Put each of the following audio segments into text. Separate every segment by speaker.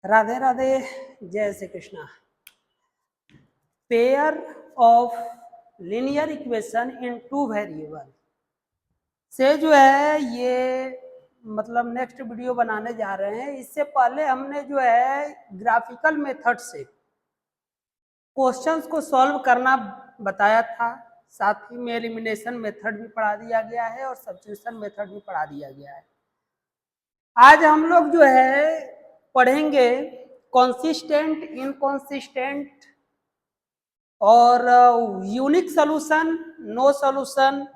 Speaker 1: राधे राधे, जय Shri Krishna. Pair of linear equation in two variable से जो है ये मतलब नेक्स्ट वीडियो बनाने जा रहे हैं। इससे पहले हमने जो है ग्राफिकल मेथड से क्वेश्चंस को सॉल्व करना बताया था, साथ ही में एलिमिनेशन मेथड भी पढ़ा दिया गया है और सब्स्टिट्यूशन मेथड भी पढ़ा दिया गया है। आज हम लोग जो है पढ़ेंगे कॉन्सिस्टेंट, इनकॉन्सिस्टेंट और unique solution, no solution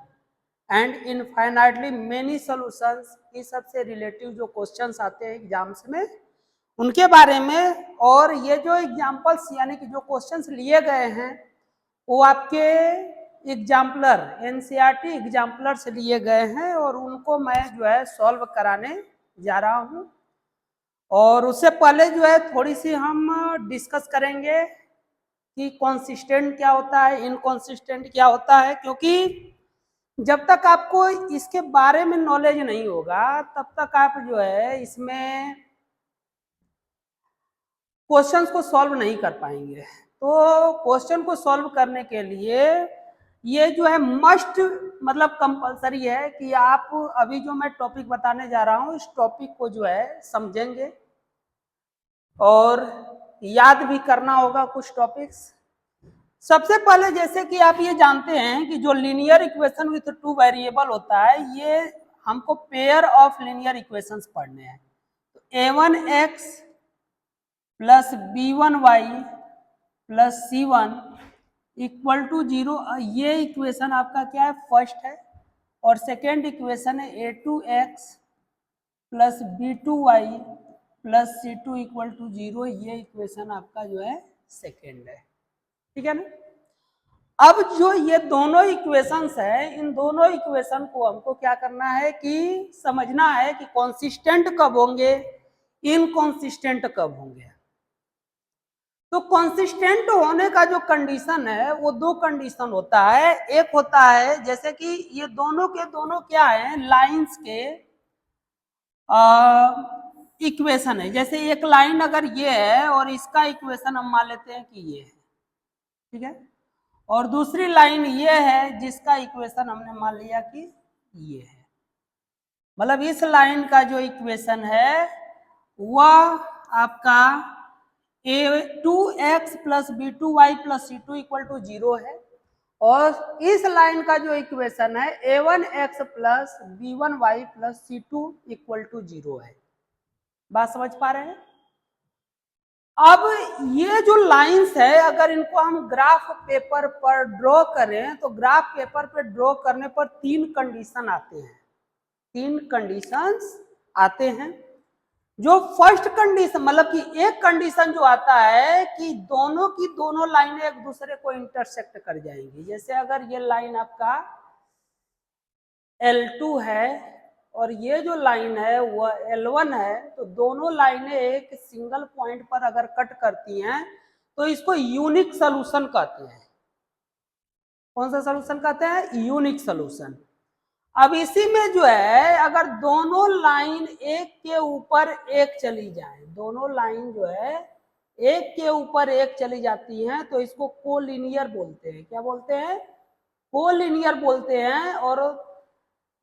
Speaker 1: and infinitely many solutions. ये सबसे रिलेटिव जो क्वेश्चंस आते हैं एग्जाम्स में उनके बारे में। और ये जो एग्जाम्पल्स यानी कि जो क्वेश्चंस लिए गए हैं वो आपके एग्जाम्पलर एनसीईआरटी एग्जाम्पलर से लिए गए हैं और उनको मैं जो है सॉल्व कराने जा रहा हूँ। और उससे पहले जो है थोड़ी सी हम डिस्कस करेंगे कि कॉन्सिस्टेंट क्या होता है, इनकॉन्सिस्टेंट क्या होता है, क्योंकि जब तक आपको इसके बारे में नॉलेज नहीं होगा तब तक आप जो है इसमें क्वेश्चंस को सॉल्व नहीं कर पाएंगे। तो क्वेश्चन को सॉल्व करने के लिए ये जो है मस्ट मतलब कंपलसरी है कि आप अभी जो मैं टॉपिक बताने जा रहा हूँ इस टॉपिक को जो है समझेंगे और याद भी करना होगा कुछ टॉपिक्स। सबसे पहले जैसे कि आप ये जानते हैं कि जो linear equation with two variable होता है ये हमको पेयर ऑफ लीनियर इक्वेशंस पढ़ने हैं। तो a1x plus b1y plus c1 equal to 0, ये इक्वेशन आपका क्या है, फर्स्ट है। और सेकेंड इक्वेशन है a2x plus b2y plus c2 equal to 0, ये इक्वेशन आपका जो है सेकेंड है। ठीक है ना। अब जो ये दोनों इक्वेशंस है, इन दोनों इक्वेशन को हमको क्या करना है कि समझना है कि कॉन्सिस्टेंट कब होंगे, इनकॉन्सिस्टेंट कब होंगे। तो कॉन्सिस्टेंट होने का जो कंडीशन है वो दो कंडीशन होता है। एक होता है जैसे कि ये दोनों के दोनों क्या है, लाइंस के इक्वेशन है। जैसे एक लाइन अगर ये है और इसका इक्वेशन हम मान लेते हैं कि ये है, ठीक है, और दूसरी लाइन ये है जिसका इक्वेशन हमने मान लिया कि ये है। मतलब इस लाइन का जो इक्वेशन है वह आपका a2x plus b2y plus c2 equal to 0 है। और इस लाइन का जो इक्वेशन है a1x plus b1y plus c2 equal to 0 है। बात समझ पा रहे हैं। अब ये जो लाइंस है अगर इनको हम ग्राफ पेपर पर ड्रॉ करें तो ग्राफ पेपर पर ड्रॉ करने पर तीन कंडीशन आते हैं, तीन कंडीशंस आते हैं। जो फर्स्ट कंडीशन मतलब कि एक कंडीशन जो आता है कि दोनों की दोनों लाइनें एक दूसरे को इंटरसेक्ट कर जाएंगी। जैसे अगर ये लाइन आपका L2 है और ये जो लाइन है वह L1 है, तो दोनों लाइनें एक सिंगल पॉइंट पर अगर कट करती हैं तो इसको यूनिक सॉल्यूशन कहते हैं। कौन सा सॉल्यूशन कहते हैं, यूनिक सॉल्यूशन। अब इसी में जो है अगर दोनों लाइन एक के ऊपर एक चली जाए, दोनों लाइन जो है एक के ऊपर एक चली जाती हैं तो इसको कोलिनियर बोलते हैं। क्या बोलते हैं, कोलिनियर बोलते हैं। और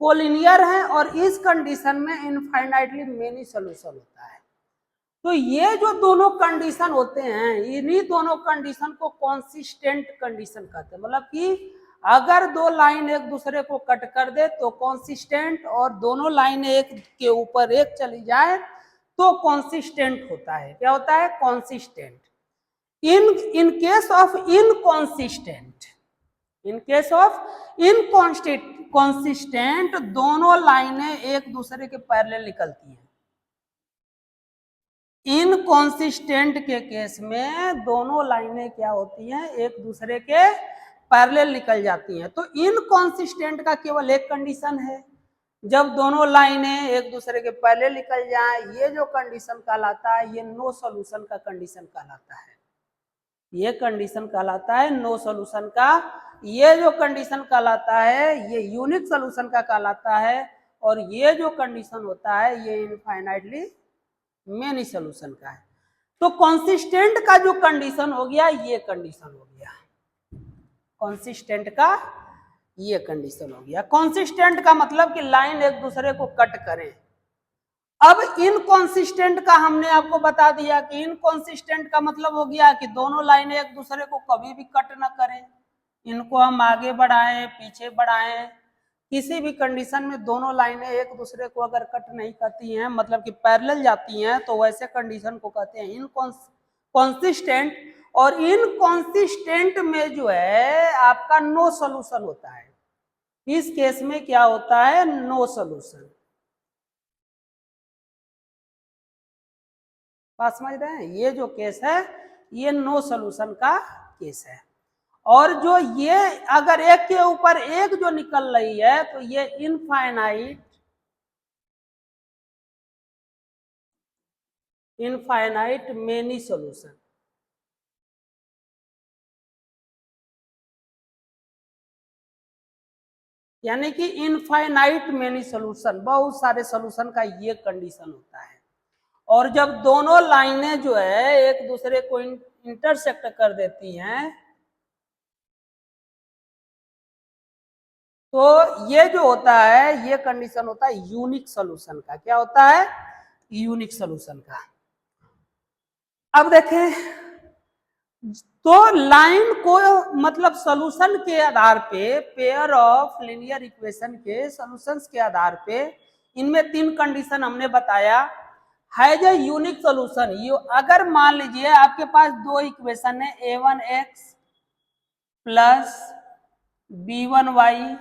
Speaker 1: कोलिनियर है और इस कंडीशन में इनफाइनाइटली मेनी सॉल्यूशन होता है। तो ये जो दोनों कंडीशन होते हैं इन्हीं दोनों कंडीशन को कॉन्सिस्टेंट कंडीशन कहते हैं। मतलब कि अगर दो लाइन एक दूसरे को कट कर दे तो कॉन्सिस्टेंट, और दोनों लाइन एक के ऊपर एक चली जाए तो कॉन्सिस्टेंट होता है। क्या होता है, consistent. In case of inconsistent, in case of inconsistent दोनों लाइनें एक दूसरे के पैरेलल निकलती हैं। इनकॉन्सिस्टेंट के केस में दोनों लाइनें क्या होती हैं, एक दूसरे के पैरेलल निकल जाती हैं। तो इनकॉन्सिस्टेंट का केवल एक कंडीशन है, जब दोनों लाइनें एक दूसरे के पैरेलल निकल जाएं। ये जो कंडीशन कहलाता है ये नो सॉल्यूशन का कंडीशन कहलाता है। ये कंडीशन कहलाता है नो सॉल्यूशन का। ये जो कंडीशन कहलाता है ये यूनिक सॉल्यूशन का कहलाता है। और ये जो कंडीशन होता है ये इनफाइनाइटली मेनी सॉल्यूशन का है। तो कंसिस्टेंट का जो कंडीशन हो गया ये कंडीशन हो गया, कंसिस्टेंट का ये कंडीशन हो गया। कंसिस्टेंट का मतलब कि लाइन एक दूसरे को कट करें। अब इनकंसिस्टेंट का हमने आपको बता दिया कि इनकंसिस्टेंट का मतलब हो गया कि दोनों लाइनें एक दूसरे को कभी भी कट ना करें, इनको हम आगे बढ़ाएं पीछे बढ़ाएं, किसी भी कंडीशन में दोनों लाइनें एक दूसरे को अगर कट नहीं करती हैं, मतलब कि पैरेलल जाती हैं, तो वैसे कंडीशन को कहते हैं इनकंसिस्टेंट। और इनकंसिस्टेंट में जो है आपका नो सॉल्यूशन होता है। इस केस में क्या होता है, नो सॉल्यूशन। बात समझ रहे हैं, ये जो केस है ये नो सॉल्यूशन का केस है। और जो ये अगर एक के ऊपर एक जो निकल रही है तो ये इनफाइनाइट मेनी सॉल्यूशन। यानी कि इनफाइनाइट मेनी सॉल्यूशन, बहुत सारे सॉल्यूशन का ये कंडीशन होता है। और जब दोनों लाइनें जो है एक दूसरे को इंटरसेक्ट कर देती हैं तो ये जो होता है ये कंडीशन होता है यूनिक सॉल्यूशन का। क्या होता है, यूनिक सॉल्यूशन का। अब देखें तो लाइन को मतलब सॉल्यूशन के आधार पे, पेयर ऑफ लीनियर इक्वेशन के सॉल्यूशंस के आधार पे इनमें तीन कंडीशन हमने बताया। हैज ए यूनिक सॉल्यूशन, अगर मान लीजिए आपके पास दो इक्वेशन है a1x plus b1y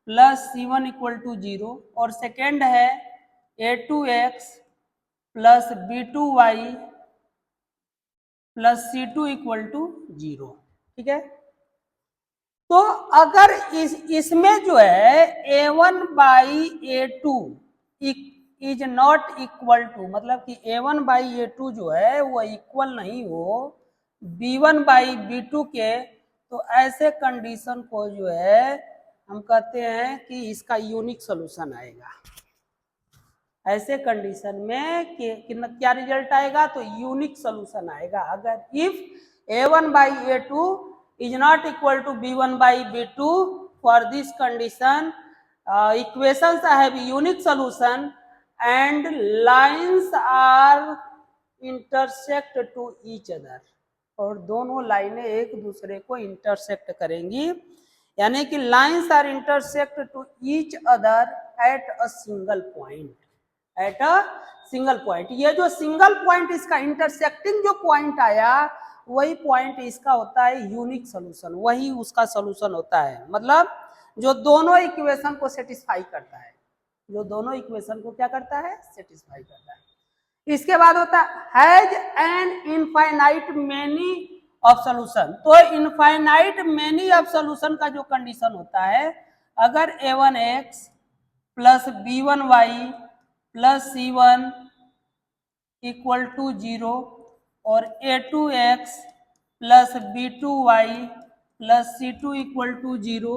Speaker 1: plus c1 equal to 0 और सेकेंड है a2x plus b2y plus c2 equal to 0। ठीक है, तो अगर इसमें जो है a1 by a2 is not equal to, मतलब कि a1 बाई a2 जो है वो इक्वल नहीं हो b1 बाई b2 के, तो ऐसे कंडीशन को जो है हम कहते हैं कि इसका यूनिक सॉल्यूशन आएगा। ऐसे कंडीशन में क्या रिजल्ट आएगा, तो यूनिक सॉल्यूशन आएगा। अगर if a1 by a2 is not equal to b1 by b2, for this condition equations have unique solution and lines are intersect to each other, और दोनों लाइनें एक दूसरे को इंटरसेक्ट करेंगी, यानी कि lines are intersect to each other at a single point, at a single point. ये जो सिंगल पॉइंट इसका इंटरसेक्टिंग जो पॉइंट आया वही पॉइंट इसका होता है यूनिक सॉल्यूशन, वही उसका सॉल्यूशन होता है। मतलब जो दोनों इक्वेशन को सेटिस्फाई करता है, जो दोनों इक्वेशन को क्या करता है, सेटिस्फाई करता है। इसके बाद होता है has an infinite many of solution. तो इनफाइनाइट मेनी ऑफ सॉल्यूशन का जो कंडीशन होता है, अगर a1x plus b1y plus c1 equal to 0 और a2x plus b2y plus c2 equal to 0,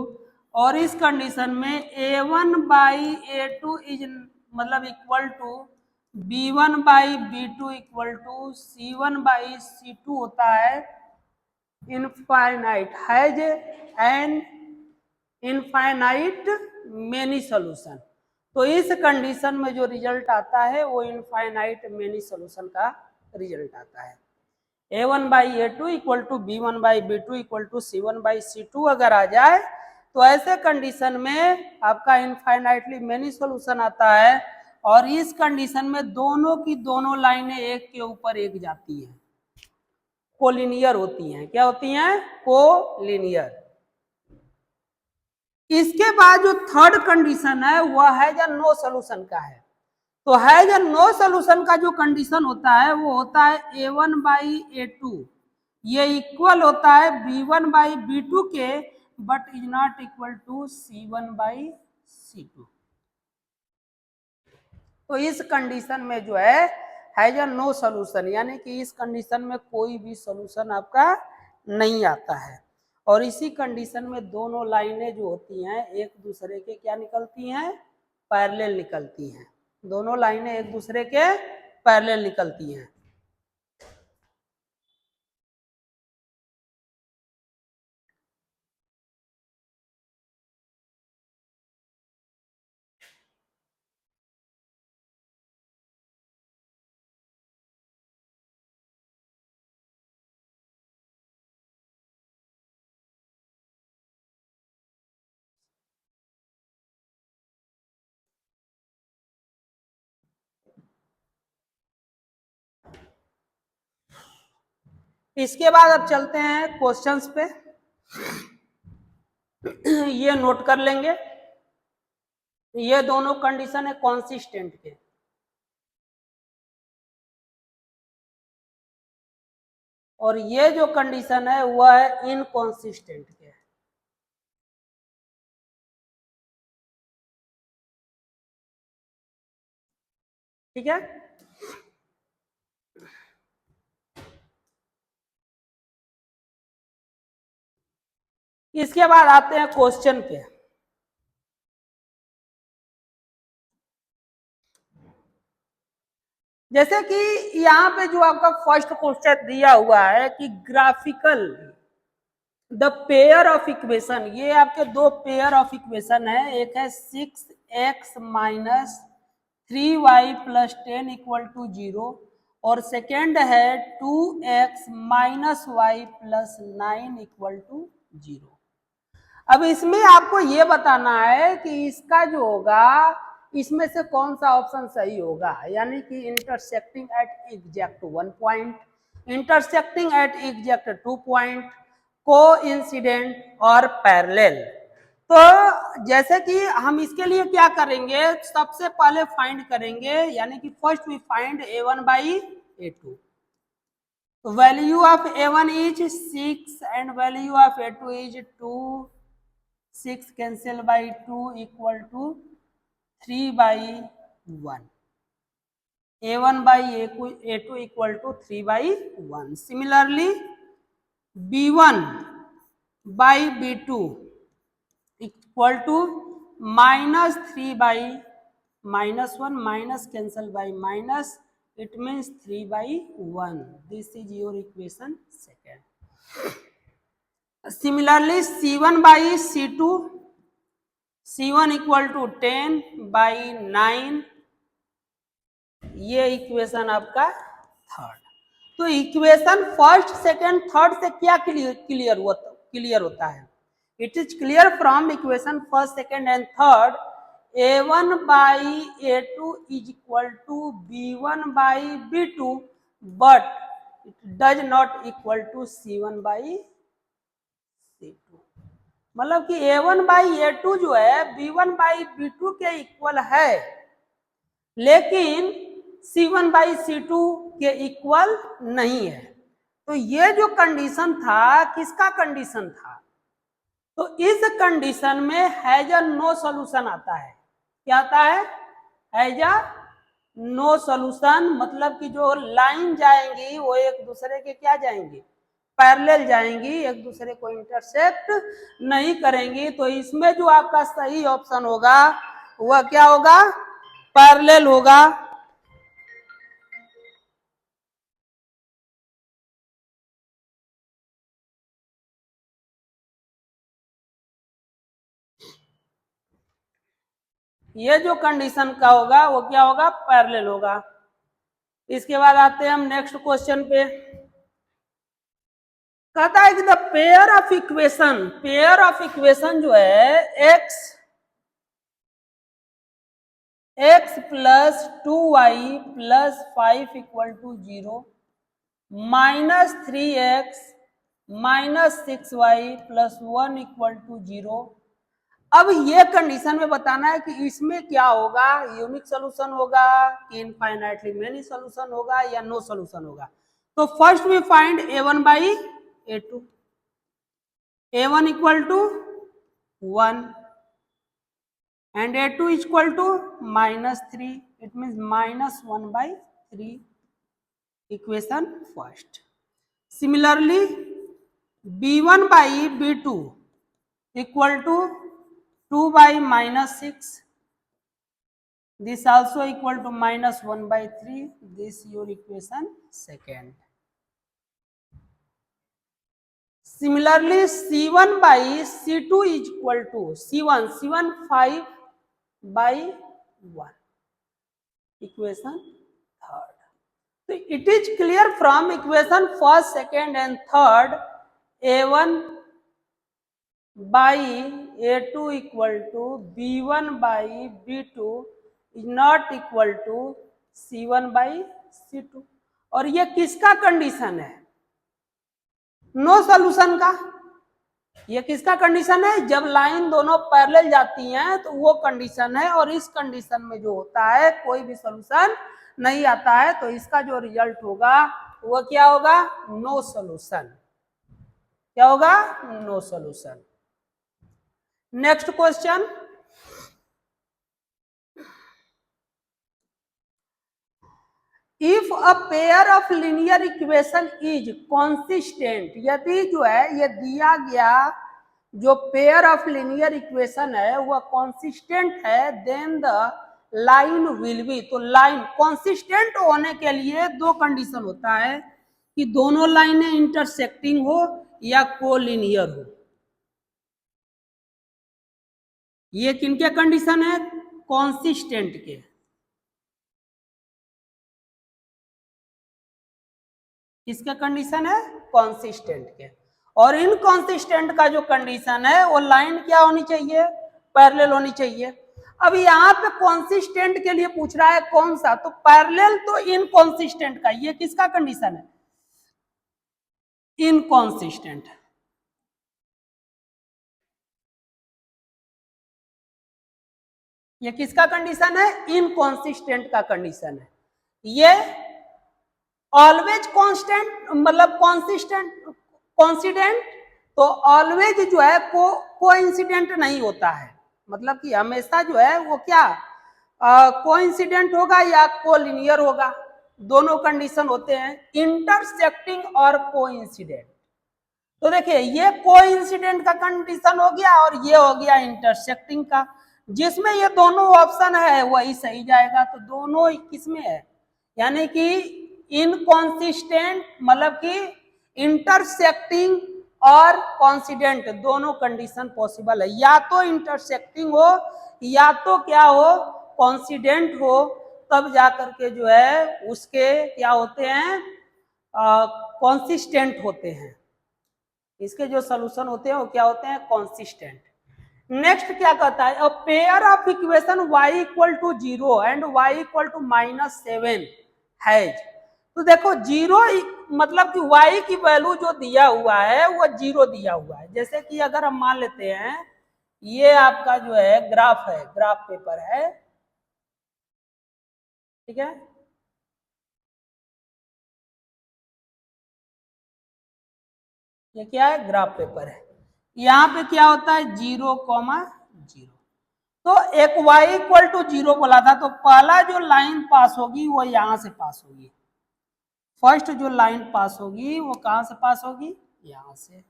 Speaker 1: और इस कंडीशन में a1 बाई a2 इज मतलब equal to b1 by b2 equal to c1 by c2 होता है infinite, has an infinite many solution. तो इस condition में जो रिजल्ट आता है वो इनफाइनाइट मेनी सॉल्यूशन का रिजल्ट आता है। a1 by a2 equal to b1 by b2 equal to c1 by c2 अगर आ जाए तो ऐसे कंडीशन में आपका इनफाइनाइटली मेनी सॉल्यूशन आता है। और इस कंडीशन में दोनों की दोनों लाइनें एक के ऊपर एक जाती हैं, कोलिनियर होती हैं। क्या होती हैं, कोलिनियर। इसके बाद जो थर्ड कंडीशन है वह है जो नो सॉल्यूशन का है। तो है जो नो सॉल्यूशन का जो कंडीशन होता है वो होता है a1 बाई a2, ये इक्वल होता है b1 बाई b2 के, but is not equal to c1 by c2। तो इस कंडीशन में जो है जो नो सॉल्यूशन, यानी कि इस कंडीशन में कोई भी सॉल्यूशन आपका नहीं आता है। और इसी कंडीशन में दोनों लाइनें जो होती हैं एक दूसरे के क्या निकलती हैं, पैरेलल निकलती हैं। दोनों लाइनें एक दूसरे के पैरेलल निकलती हैं। इसके बाद अब चलते हैं क्वेश्चंस पे। ये नोट कर लेंगे, ये दोनों कंडीशन है कॉन्सिस्टेंट के, और ये जो कंडीशन है वह है इनकॉन्सिस्टेंट के। ठीक है, इसके बाद आते हैं क्वेश्चन पे। जैसे कि यहाँ पे जो आपका फर्स्ट क्वेश्चन दिया हुआ है कि graphical the pair of equation, ये आपके दो पेयर ऑफ इक्वेशन है, एक है 6x minus 3y plus 10 equal to 0, और सेकेंड है 2x minus y plus 9 equal to 0। अब इसमें आपको ये बताना है कि इसका जो होगा इसमें से कौन सा ऑप्शन सही होगा, यानी कि intersecting at exact 1 point, intersecting at exact 2 point, coincident और पैरेलल। तो जैसे कि हम इसके लिए क्या करेंगे, सबसे पहले फाइंड करेंगे, यानी कि first we find a1 by a2। Value of a1 is 6 and value of a2 is 2, 6 cancel by 2 equal to 3 by 1, a1 by a2 equal to 3 by 1। Similarly b1 by b2 equal to minus 3 by minus 1, minus cancel by minus, it means 3 by 1। This is your equation second. Similarly c1 by c2, c1 equal to 10 by 9, ये equation आपका third. तो equation first second third से क्या clear होता है, it is clear from equation first second and third a1 by a2 is equal to b1 by b2, but it does not equal to c1 by c2। मतलब कि a1 by a2 जो है b1 by b2 के equal है, लेकिन C1 by C2 के equal नहीं है। तो ये जो कंडीशन था किसका कंडीशन था, तो इस कंडीशन में हैज अ नो सॉल्यूशन आता है। क्या आता है, हैज अ नो सॉल्यूशन, मतलब कि जो लाइन जाएंगी वो एक दूसरे के क्या जाएंगी, पैरेलल जाएंगी, एक दूसरे को इंटरसेक्ट नहीं करेंगी। तो इसमें जो आपका सही ऑप्शन होगा वह क्या होगा, पैरेलल होगा। ये जो कंडीशन का होगा वो क्या होगा, पैरेलल होगा। इसके बाद आते हैं हम नेक्स्ट क्वेश्चन पे। कहता है कि द पेयर ऑफ इक्वेशन जो है x plus 2y plus 5 equal to 0, minus 3x minus 6y plus 1 equal to 0। अब ये कंडीशन में बताना है कि इसमें क्या होगा, यूनिक सोल्यूशन होगा कि इनफाइनाइटली मेनी सोल्यूशन होगा या नो सोल्यूशन होगा। तो first we find a1 by a2, a1 equal to 1 and a2 is equal to minus 3, it means minus 1 by 3, equation first. Similarly b1 by b2 equal to 2 by minus 6, this also equal to minus 1 by 3, this your equation second. Similarly c1 by c2 is equal to c1 5 by 1, equation third. So it is clear from equation first, second and third a1 by a2 equal to b1 by b2 is not equal to c1 by c2। और ये किसका condition है, no solution का, ये किसका condition है? जब line दोनों पैरेलल जाती हैं तो वो कंडीशन है, और इस कंडीशन में जो होता है कोई भी सॉल्यूशन नहीं आता है, तो इसका जो रिजल्ट होगा वो क्या होगा? No solution. क्या होगा? No solution. Next question, if a pair of linear equation is consistent, यदि जो है ये दिया गया जो पेयर ऑफ लीनियर इक्वेशन है वह कॉन्सिस्टेंट है, then the line will be, तो लाइन कॉन्सिस्टेंट होने के लिए दो कंडीशन होता है कि दोनों लाइनें इंटरसेक्टिंग हो या कोलिनियर हो। ये किनके कंडीशन है? कॉन्सिस्टेंट के। किसका कंडीशन है? कॉन्सिस्टेंट के। और इनकॉन्सिस्टेंट का जो कंडीशन है वो लाइन क्या होनी चाहिए? पैरेलल होनी चाहिए। अब यहाँ पे कॉन्सिस्टेंट के लिए पूछ रहा है कौन सा, तो पैरेलल तो इनकॉन्सिस्टेंट का, ये किसका कंडीशन है? इनकॉन्सिस्टेंट। ये किसका कंडीशन है? इनकॉन्सिस्टेंट का कंडीशन है। ये ऑलवेज कांस्टेंट मतलब कॉन्सिस्टेंट कॉन्सिडेंट, तो ऑलवेज जो है कोइंसिडेंट नहीं होता है, मतलब कि हमेशा जो है वो क्या कोइंसिडेंट होगा या कोलिनियर होगा, दोनों कंडीशन होते हैं, इंटरसेक्टिंग और कोइंसिडेंट। तो देखिए ये कोइंसिडेंट का कंडीशन हो गया और ये हो गया इंटरसेक्टिंग का, जिसमें ये दोनों ऑप्शन है वही सही जाएगा। तो दोनों किसमें है? यानी कि इनकॉन्सिस्टेंट मतलब कि इंटरसेक्टिंग और कॉन्सिडेंट दोनों कंडीशन पॉसिबल है, या तो इंटरसेक्टिंग हो या तो क्या हो? कॉन्सिडेंट हो, तब जाकर के जो है उसके क्या होते हैं? कॉन्सिस्टेंट होते हैं। इसके जो सोल्यूशन होते हैं वो क्या होते हैं? कॉन्सिस्टेंट। नेक्स्ट क्या कहता है? A pair of equation y equal to 0 and y equal to -7 has, तो देखो जीरो मतलब कि y की वैल्यू जो दिया हुआ है वो 0 दिया हुआ है। जैसे कि अगर हम मान लेते हैं ये आपका जो है ग्राफ है, ग्राफ पेपर है, ठीक है, ये क्या है? ग्राफ पेपर है। यहाँ पे क्या होता है? 0,0। तो एक y इक्वल टू 0 बोला था, तो पहला जो लाइन पास होगी वो यहां से पास होगी। फर्स्ट जो लाइन पास होगी वो कहां से पास होगी? यहां से।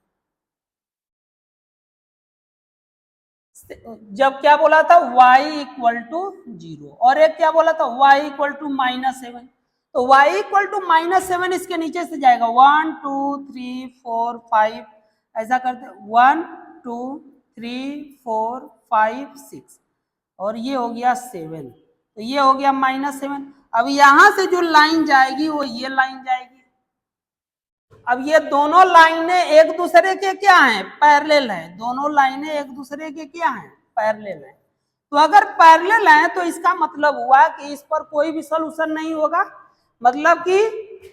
Speaker 1: जब क्या बोला था? y इक्वल टू 0, और एक क्या बोला था? y equal to -7। तो y इक्वल टू -7 इसके नीचे से जाएगा 1 2 3 4 5, ऐसा करते 1 2 3 4 5 6, और ये हो गया 7, तो ये हो गया -7। अब यहां से जो लाइन जाएगी वो ये लाइन जाएगी। अब ये दोनों लाइनें एक दूसरे के क्या हैं? पैरेलल हैं। दोनों लाइनें एक दूसरे के क्या हैं? पैरेलल हैं। तो अगर पैरेलल हैं तो इसका मतलब हुआ कि इस पर कोई भी सोल्यूशन नहीं होगा, मतलब कि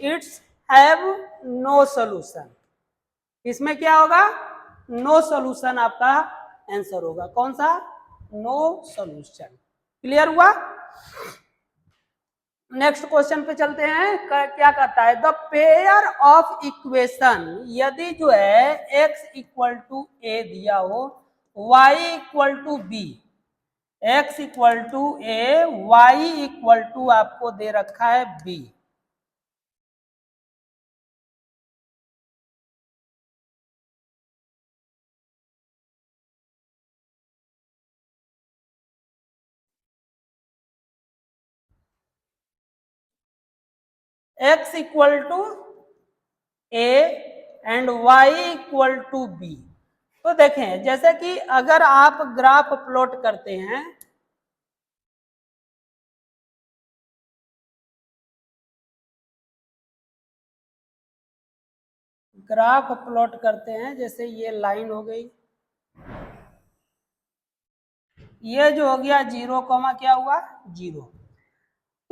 Speaker 1: इट्स हैव नो सोल्यूशन। इसमें क्या होगा? नो सोल्यूशन आपका आंसर होगा। कौन सा? No solution. क्लियर हुआ? नेक्स्ट क्वेश्चन पे चलते हैं। क्या कहता है? द पेयर ऑफ इक्वेशन, यदि जो है x इक्वल टू ए दिया हो, y equal to b, x equal to a, y equal to आपको दे रखा है b, x equal to a and y equal to b. तो देखें जैसे कि अगर आप ग्राफ प्लॉट करते हैं, ग्राफ प्लॉट करते हैं, जैसे ये लाइन हो गई, ये जो हो गया 0, क्या हुआ? 0।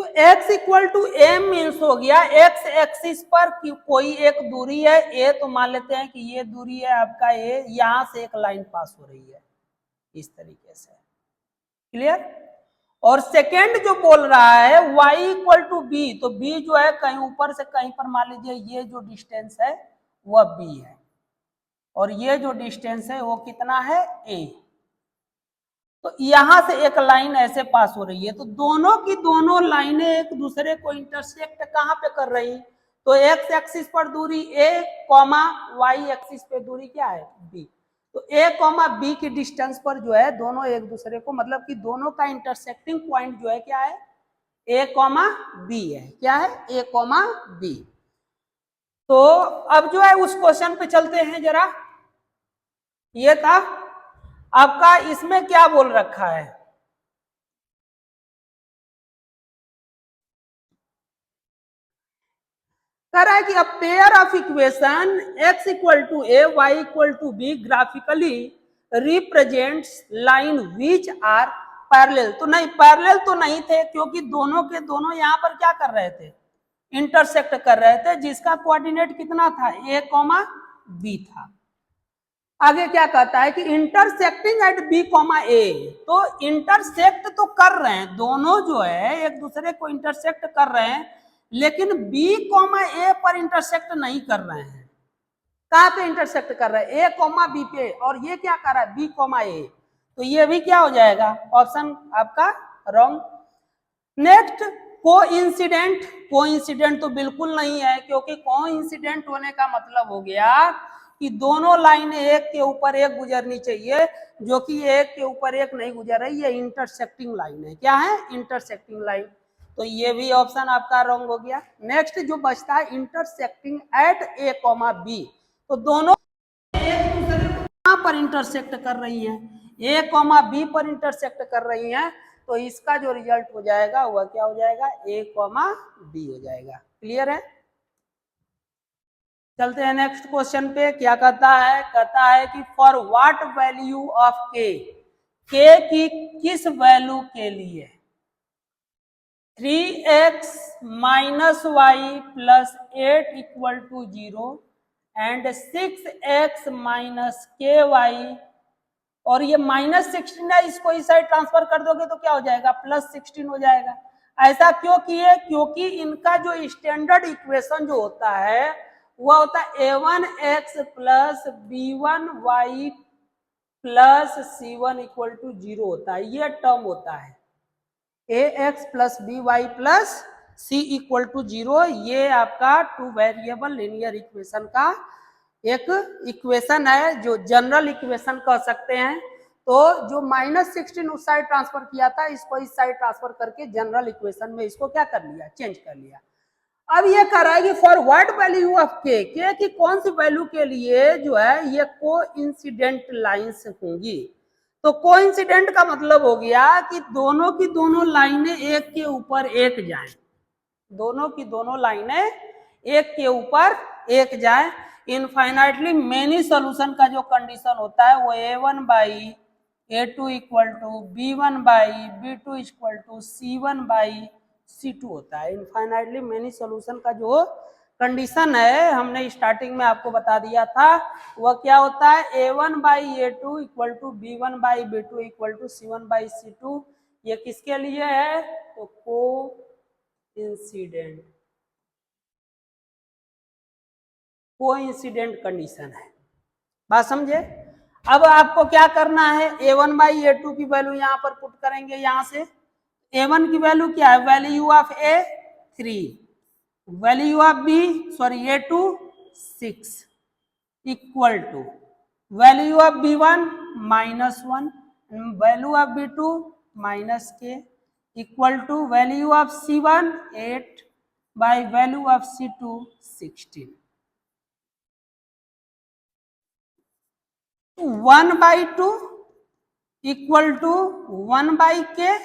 Speaker 1: तो x equal to a means हो गया x एक्सिस पर कोई एक दूरी है a, तो मान लेते हैं कि ये दूरी है आपका a, यहां से एक लाइन पास हो रही है इस तरीके से, क्लियर। और सेकेंड जो बोल रहा है y इक्वल टू बी, तो b जो है कहीं ऊपर से कहीं पर मान लीजिए ये जो डिस्टेंस है वह b है और ये जो डिस्टेंस है वो कितना है a। तो यहां से एक लाइन ऐसे पास हो रही है, तो दोनों की दोनों लाइनें एक दूसरे को इंटरसेक्ट कहां पे कर रही, तो x एक्सिस पर दूरी a, y एक्सिस पे दूरी क्या है b। तो a, b की डिस्टेंस पर जो है दोनों एक दूसरे को, मतलब कि दोनों का इंटरसेक्टिंग पॉइंट जो है क्या है a, b है, क्या है a, b। तो अब जो है उस क्वेश्चन पे चलते हैं जरा। ये था आपका, इसमें क्या बोल रखा है, कह रहा है कि a pair of equation x equal to a, y equal to b graphically represents line which are parallel. तो नहीं, पैरेलल तो नहीं थे क्योंकि दोनों के दोनों यहां पर क्या कर रहे थे, इंटरसेक्ट कर रहे थे, जिसका कोऑर्डिनेट कितना था a, b था। आगे क्या कहता है कि इंटरसेक्टिंग एट b, a, तो इंटरसेक्ट तो कर रहे हैं दोनों, जो है एक दूसरे को इंटरसेक्ट कर रहे हैं, लेकिन b, a पर इंटरसेक्ट नहीं कर रहे हैं। कहां पे इंटरसेक्ट कर रहे हैं, a, b पे, और ये क्या कर रहा है b, a, तो ये भी क्या हो जाएगा, ऑप्शन आपका रॉन्ग। नेक्स्ट, कोइंसिडेंट तो बिल्कुल नहीं है, क्योंकि कोइंसिडेंट होने का मतलब हो गया कि दोनों लाइनें एक के ऊपर एक गुजरनी चाहिए, जो कि एक के ऊपर एक नहीं गुजर रही, ये इंटरसेक्टिंग लाइन है। क्या है, इंटरसेक्टिंग लाइन। तो ये भी ऑप्शन आपका रॉन्ग हो गया। नेक्स्ट जो बचता है, इंटरसेक्टिंग एट a, b, तो दोनों एक दूसरे को कहां पर इंटरसेक्ट कर रही हैं, a, b पर इंटरसेक्ट कर रही हैं, तो इसका जो रिजल्ट हो जाएगा वह क्या हो जाएगा, a, b हो जाएगा। क्लियर है। चलते हैं नेक्स्ट क्वेश्चन पे। क्या कहता है कि for what value of k, की किस वैल्यू के लिए 3x minus y plus 8 equal to 0 and 6x minus k y, और ये -16 है, इसको इस साइड ट्रांसफर कर दोगे तो क्या हो जाएगा, +16 हो जाएगा। ऐसा क्यों किए, क्योंकि इनका जो स्टैंडर्ड इक्वेशन जो होता है वह होता है a1x plus b1y plus c1 equal to 0 होता है, ये टर्म होता है ax plus by plus c equal to 0। ये आपका 2 वेरिएबल लीनियर इक्वेशन का एक इक्वेशन है, जो जनरल इक्वेशन कह सकते हैं। तो जो -16 उस साइड ट्रांसफर किया था, इसको इस साइड ट्रांसफर करके जनरल इक्वेशन में इसको क्या कर लिया, चेंज कर लिया। अब ये कह रहा है कि फॉर व्हाट वैल्यू ऑफ के की कौन सी वैल्यू के लिए जो है ये कोइंसिडेंट लाइंस होंगी। तो कोइंसिडेंट का मतलब हो गया कि दोनों की दोनों लाइनें एक के ऊपर एक जाएं, दोनों की दोनों लाइनें एक के ऊपर एक जाएं। इनफाइनाइटली मेनी सॉल्यूशन का जो कंडीशन होता है वो a1 by a2 equal to b1 by b2 equal to c1 by c2 होता है। इनफाइनाइटली मेनी सॉल्यूशन का जो कंडीशन है, हमने स्टार्टिंग में आपको बता दिया था, वह क्या होता है, a1 by a2 equal to b1 by b2 equal to c1 by c2। ये किसके लिए है, तो कोइंसिडेंट कंडीशन है। बात समझे। अब आपको क्या करना है, a1 बाई a2 की वैल्यू यहां पर पुट करेंगे। यहां से a1 की वैल्यू क्या है, value of a 3, value of b a2 6 equal to value of b1 -1, value of b2 -k equal to value of c1 8 by value of c2 16। 1/2 equal to 1/k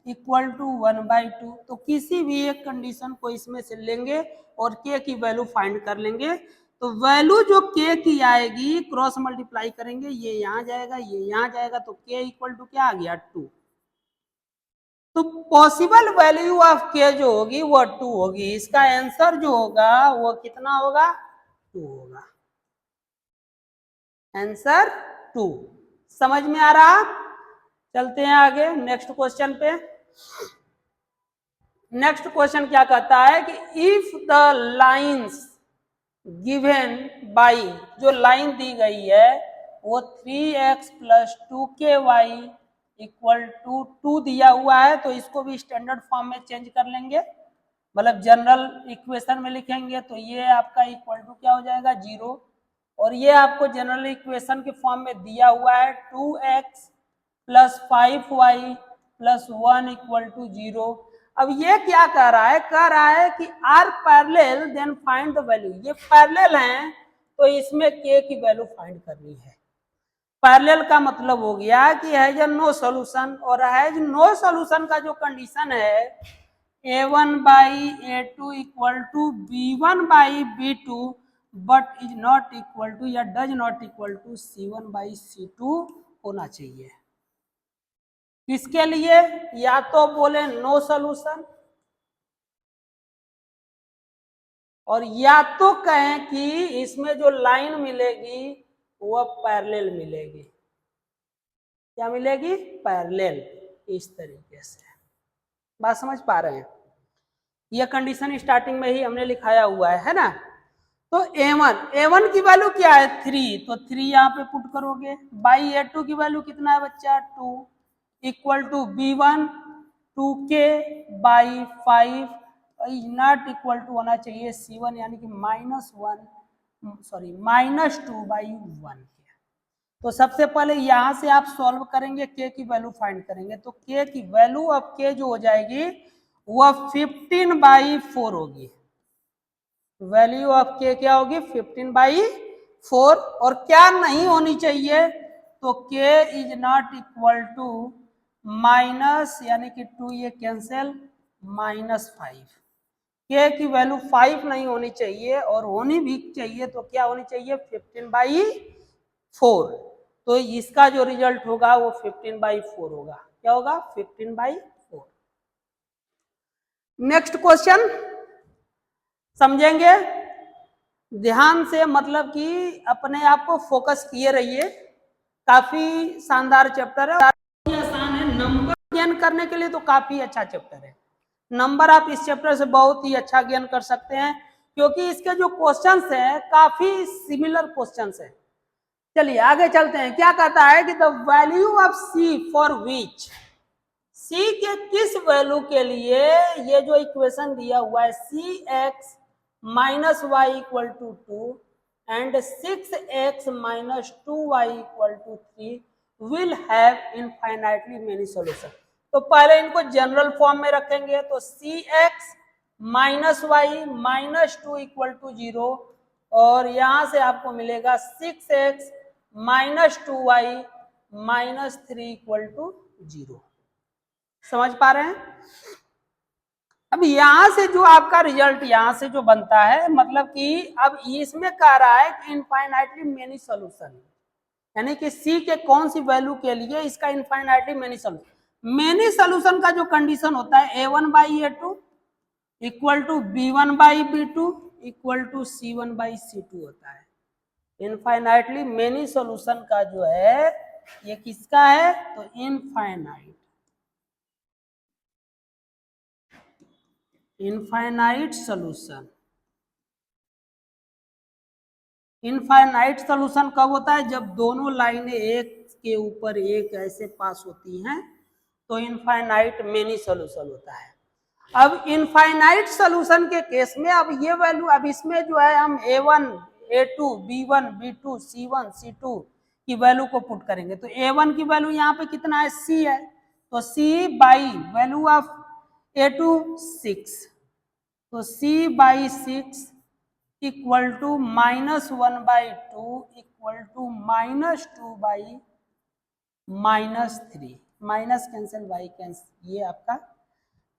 Speaker 1: equal to 1/2। तो किसी भी एक condition को इसमें से लेंगे और k की वैल्यू फाइंड कर लेंगे। तो वैल्यू जो k की आएगी क्रॉस मल्टीप्लाई करेंगे, ये यहाँ जाएगा, ये यहाँ जाएगा, तो k इक्वल टू क्या आ गया 2। तो पॉसिबल वैल्यू ऑफ के जो होगी वो 2 होगी। इसका आंसर जो होगा वो कितना होगा? 2 होगा। आंसर 2। समझ में आ रहा? चलते हैं आगे नेक्स्ट क्वेश्चन पे। नेक्स्ट क्वेश्चन क्या कहता है कि if the lines given by, जो लाइन दी गई है वो 3x plus 2ky equal to 2 दिया हुआ है, तो इसको भी स्टैंडर्ड फॉर्म में चेंज कर लेंगे, मतलब जनरल इक्वेशन में लिखेंगे तो ये आपका इक्वल टू क्या हो जाएगा? 0। और ये आपको जनरल इक्वेशन के फॉर्म में दिया हुआ है 2x plus 5y plus 1 equal to 0। अब ये क्या कह रहा है कि are parallel then find the value. ये पैरेलल हैं तो इसमें के की वैल्यू फाइंड करनी है। पैरेलल का मतलब हो गया कि हैज नो सॉल्यूशन, और हैज नो सॉल्यूशन का जो कंडीशन है a1 by a2 equal to b1 by b2 but is not equal to या does not equal to c1 by c2 होना चाहिए। किसके लिए? या तो बोले नो सॉल्यूशन, और या तो कहें कि इसमें जो लाइन मिलेगी वो पैरेलल मिलेगी। क्या मिलेगी? पैरेलल। इस तरीके से बात समझ पा रहे हैं? यह कंडीशन स्टार्टिंग में ही हमने लिखाया हुआ है ना। तो a1 की वैल्यू क्या है? 3, तो 3 यहाँ पे पुट करोगे। बाई a2 की वैल्यू कितना है बच्चा? 2 equal to b1 2k by 5 is not equal to होना चाहिए c1 यानी कि -2 बाई 1। तो सबसे पहले यहां से आप सॉल्व करेंगे, के की वैल्यू फाइंड करेंगे, तो के की वैल्यू ऑफ के जो हो जाएगी वह 15 बाई 4 होगी। वैल्यू ऑफ के क्या होगी? 15 बाई 4। और क्या नहीं होनी चाहिए? तो k is not equal to minus यानी कि 2 ये कैंसिल -5। के की वैल्यू 5 नहीं होनी चाहिए, और होनी भी चाहिए तो क्या होनी चाहिए? 15 बाई 4। तो इसका जो रिजल्ट होगा वो 15 बाई 4 होगा। क्या होगा? 15 बाई 4। नेक्स्ट क्वेश्चन समझेंगे ध्यान से, मतलब कि अपने आप को फोकस किए रहिए। काफी शानदार चैप्टर है, आसान है। नंबर ज्ञान करने के लिए तो काफी अच्छा चैप्टर है। नंबर आप इस चैप्टर से बहुत ही अच्छा ज्ञान कर सकते हैं, क्योंकि इसके जो क्वेश्चंस हैं काफी सिमिलर क्वेश्चंस हैं। चलिए आगे चलते हैं। क्या कहता है कि the value of C for which, C के किस वैल्यू के लिए ये जो इक्वेशन दिया हुआ है cx minus y equal to 2 and 6x minus 2y equal to 3 will have infinitely many solution. तो पहले इनको जनरल फॉर्म में रखेंगे, तो cx minus y minus 2 equal to 0, और यहां से आपको मिलेगा 6x minus 2y minus 3 equal to 0। समझ पा रहे हैं? अब यहां से जो आपका रिजल्ट यहां से जो बनता है, मतलब कि अब इसमें कह रहा है कि इनफाइनाइटली मेनी सॉल्यूशन, यानी कि सी के कौन सी वैल्यू के लिए इसका infinitely many solution. Many solution का जो कंडीशन होता है a1 by a2 equal to b1 by b2 equal to c1 by c2 होता है। इनफाइनाइटली मेनी सॉल्यूशन का जो है ये किसका है? तो इनफाइनाइट सॉल्यूशन। इनफाइनाइट सॉल्यूशन कब होता है? जब दोनों लाइनें एक के ऊपर एक ऐसे पास होती हैं तो इनफाइनाइट मेनी सॉल्यूशन होता है। अब इनफाइनाइट सॉल्यूशन के केस में अब ये वैल्यू, अब इसमें जो है हम a1 a2 b1 b2 c1 c2 की वैल्यू को पुट करेंगे, तो a1 की वैल्यू यहाँ पे कितना है? c है, तो c by value of a2 6, तो c by 6 equal to -1 by 2 equal to -2 by -3, minus cancel by cancel, ये आपका।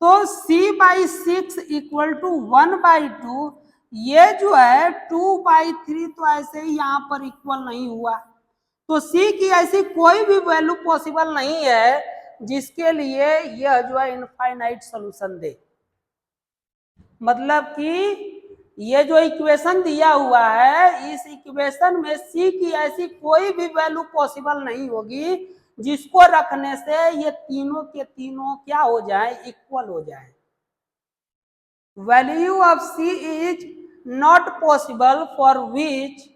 Speaker 1: तो c by 6 equal to 1 by 2, ये जो है 2 बाई 3 तो ऐसे ही यहाँ पर इक्वल नहीं हुआ, तो c की ऐसी कोई भी वैल्यू पॉसिबल नहीं है जिसके लिए यह जो है इनफाइनाइट सॉल्यूशन दे। मतलब कि ये जो इक्वेशन दिया हुआ है, इस इक्वेशन में सी की ऐसी कोई भी वैल्यू पॉसिबल नहीं होगी जिसको रखने से ये तीनों के तीनों क्या हो जाए, इक्वल हो जाए। Value of c is not possible for which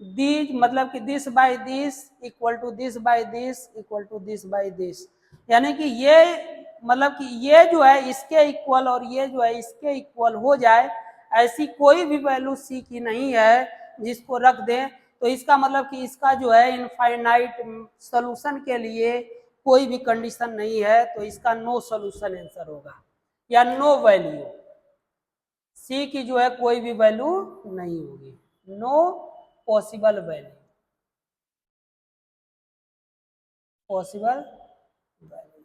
Speaker 1: this, मतलब कि this by this equal to this by this equal to this by this, यानी कि ये मतलब कि ये जो है इसके इक्वल और ये जो है इसके इक्वल हो जाए, ऐसी कोई भी वैल्यू सी की नहीं है जिसको रख दें। तो इसका मतलब कि इसका जो है इनफाइनाइट सॉल्यूशन के लिए कोई भी कंडीशन नहीं है, तो इसका नो सॉल्यूशन आंसर होगा या नो वैल्यू। सी की जो है कोई भी वैल्यू नहीं होगी, no possible value, possible value,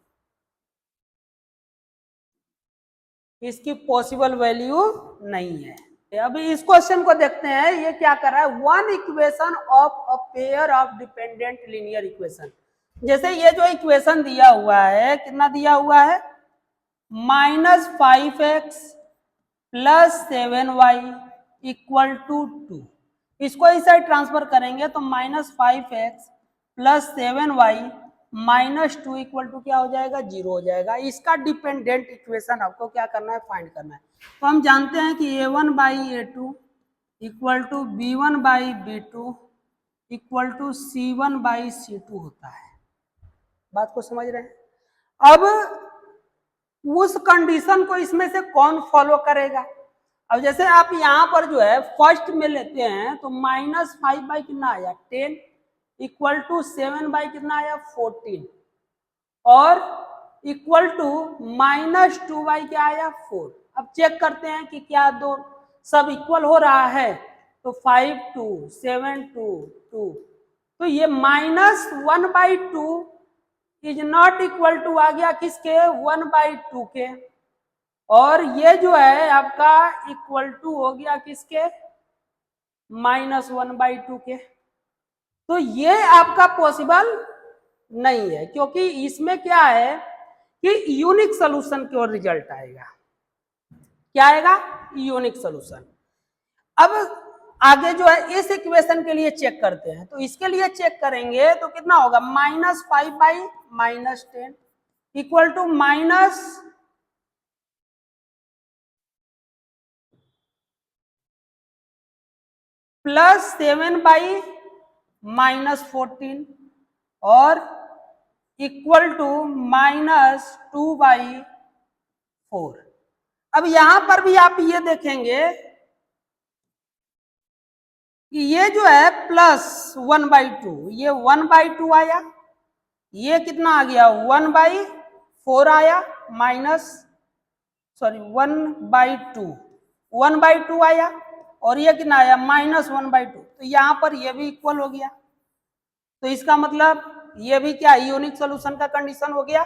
Speaker 1: इसकी पॉसिबल वैल्यू नहीं है। अभी इस क्वेश्चन को देखते हैं, ये क्या कर रहा है, one equation of a pair of dependent linear equation. जैसे ये जो इक्वेशन दिया हुआ है, कितना दिया हुआ है, -5x plus 7y equal to 2। इसको इस साइड ट्रांसफर करेंगे तो -5x plus 7y minus 2 equal to क्या हो जाएगा, 0 हो जाएगा। इसका डिपेंडेंट इक्वेशन आपको क्या करना है, फाइंड करना है। तो हम जानते हैं कि a1 by a2 equal to b1 by b2 equal to c1 by c2 होता है। बात को समझ रहे हैं। अब उस कंडीशन को इसमें से कौन फॉलो करेगा। अब जैसे आप यहाँ पर जो है फर्स्ट में लेते हैं तो -5 बाई कितना आया 10 इक्वल टू 7 बाई कितना आया 14 और इक्वल टू -2 बाई क्या आया 4। अब चेक करते हैं कि क्या दो सब इक्वल हो रहा है, तो 5 2 7 2 2, तो ये -1 by 2 is not equal to आ गया किसके, 1 बाई 2 के, और ये जो है आपका इक्वल टू हो गया किसके, -1 बाई 2 के। तो ये आपका पॉसिबल नहीं है, क्योंकि इसमें क्या है कि यूनिक सॉल्यूशन की ओर रिजल्ट आएगा। क्या आएगा, यूनिक सॉल्यूशन। अब आगे जो है इस इक्वेशन के लिए चेक करते हैं, तो इसके लिए चेक करेंगे तो कितना होगा, -5 बाई -10 इक्वल टू +7 बाई -14 और इक्वल टू -2 बाई 4। अब यहां पर भी आप ये देखेंगे कि ये जो है +1 बाई 2, ये 1 बाई 2 आया, ये कितना आ गया 1 बाई 4 आया, -1 बाई 2 1 बाई 2 आया, और ये कितना आया -1 बाई 2, तो यहां पर ये भी इक्वल हो गया। तो इसका मतलब ये भी क्या यूनिक सॉल्यूशन का कंडीशन हो गया।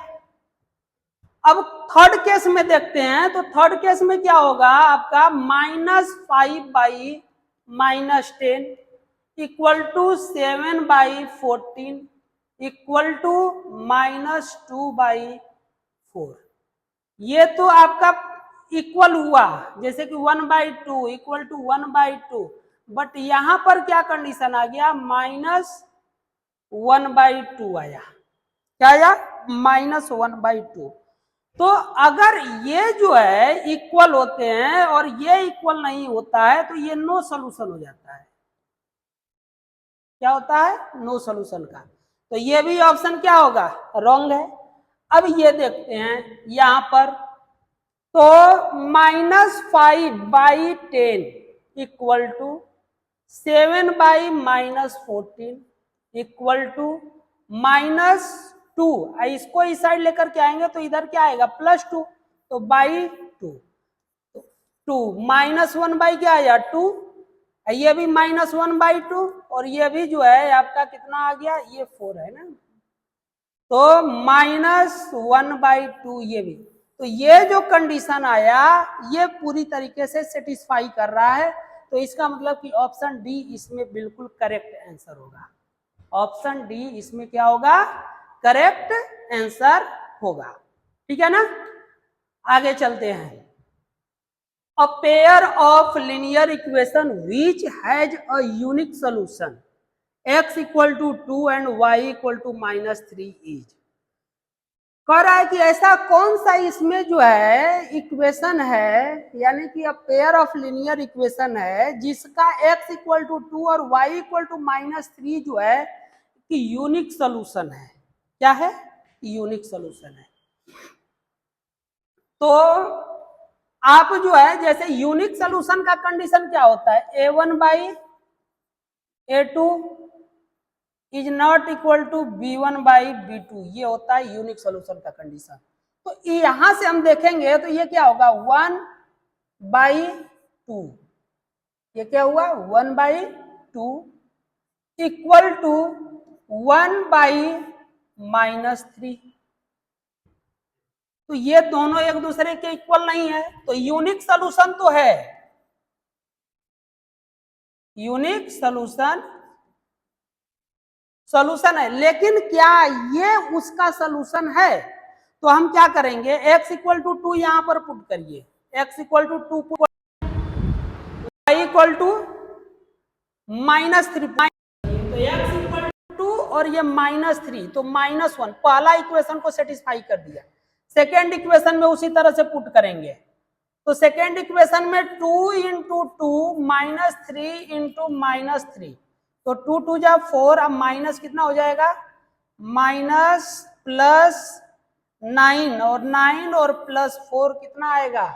Speaker 1: अब थर्ड केस में देखते हैं, तो थर्ड केस में क्या होगा आपका, -5 by -10 equal to 7 by 14 equal to -2 by 4। ये तो आपका इक्वल हुआ, जैसे कि 1 by 2 equal to 1 by 2, but यहां पर क्या कंडीशन आ गया, -1 बाई 2 आया। क्या आया, -1 बाई 2। तो अगर ये जो है इक्वल होते हैं और ये इक्वल नहीं होता है, तो ये नो सॉल्यूशन हो जाता है। क्या होता है, नो सॉल्यूशन का। तो ये भी ऑप्शन क्या होगा, रॉन्ग है। अब ये देखते हैं यहां पर, तो -5 by 10 equal to 7 by -14 equal to -2, इसको इस साइड लेकर के आएंगे तो इधर क्या आएगा +2, तो बाई 2, 2 -1 बाई क्या आया 2, ये भी -1 बाई 2, और ये भी जो है आपका कितना आ गया, ये 4 है ना, तो -1 बाई 2 ये भी। तो ये जो कंडीशन आया ये पूरी तरीके से सेटिस्फाई कर रहा है, तो इसका मतलब कि ऑप्शन डी इसमें बिल्कुल करेक्ट आंसर होगा। ऑप्शन डी इसमें क्या होगा, करेक्ट आंसर होगा। ठीक है ना, आगे चलते हैं। A pair of linear equation which has a unique solution x equal to 2 and y equal to -3 is, कह रहा है कि ऐसा कौन सा इसमें जो है इक्वेशन है, यानी कि पेयर ऑफ लीनियर इक्वेशन है जिसका x इक्वल टू 2 और y इक्वल टू -3 जो है कि यूनिक सोल्यूशन है। क्या है? यूनिक सोल्यूशन है। तो आप जो है जैसे यूनिक सोल्यूशन का कंडीशन क्या होता है, a1/a2 is not equal to b1/b2, ये होता है यूनिक सोल्यूशन का कंडीशन। तो यहां से हम देखेंगे तो ये क्या होगा, 1/2, ये क्या हुआ 1/2 इक्वल टू 1/-3। तो ये दोनों एक दूसरे के इक्वल नहीं है, तो यूनिक सोल्यूशन तो है, यूनिक सोल्यूशन है, लेकिन क्या ये उसका सोल्यूशन है? तो हम क्या करेंगे, x इक्वल टू 2 यहां पर पुट करिए, x equal to 2, y equal to -3, तो x इक्वल टू 2 और ये -3, तो -1, पहला इक्वेशन को सेटिस्फाई कर दिया। सेकेंड इक्वेशन में उसी तरह से पुट करेंगे, तो सेकेंड इक्वेशन में 2 इंटू 2 -3 इंटू -3, तो 2 2 जा 4, अब माइनस कितना हो जाएगा, माइनस प्लस 9, और 9 और प्लस 4 कितना आएगा,